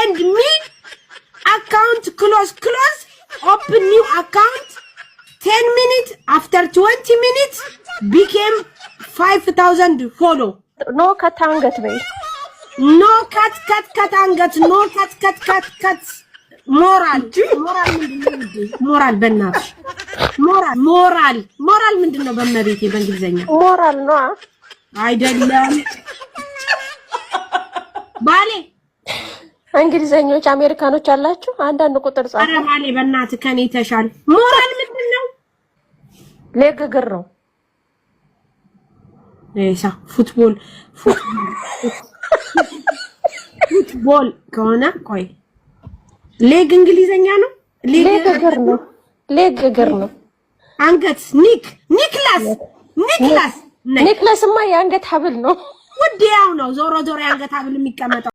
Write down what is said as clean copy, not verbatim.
send me account close open new account 10 minutes after 20 minutes became 5,000 follow no cut angat bay no cut angat no cut moral በእናትሽ moral ምንድነው በመቤቴ በእንግሊዘኛ moral ነው አይደለም ባሌ እንግሊዘኞች አሜሪካኖች አላችሁ አንዳንድ ቁጥር ጻፉ አረ ባሌ በእናትህ ከኔ ተሻል moral ምንድነው ሌግ እግር ነው እሳ ፉትቦል ከሆነ ቆይ ሌግ እንግሊዘኛ ነው ሌግ እግር ነው አንገት ኒክላስማ የአንገት ሐብል ነው ወዲያው ነው ዞሮ የአንገት ሐብል የሚቀመጠው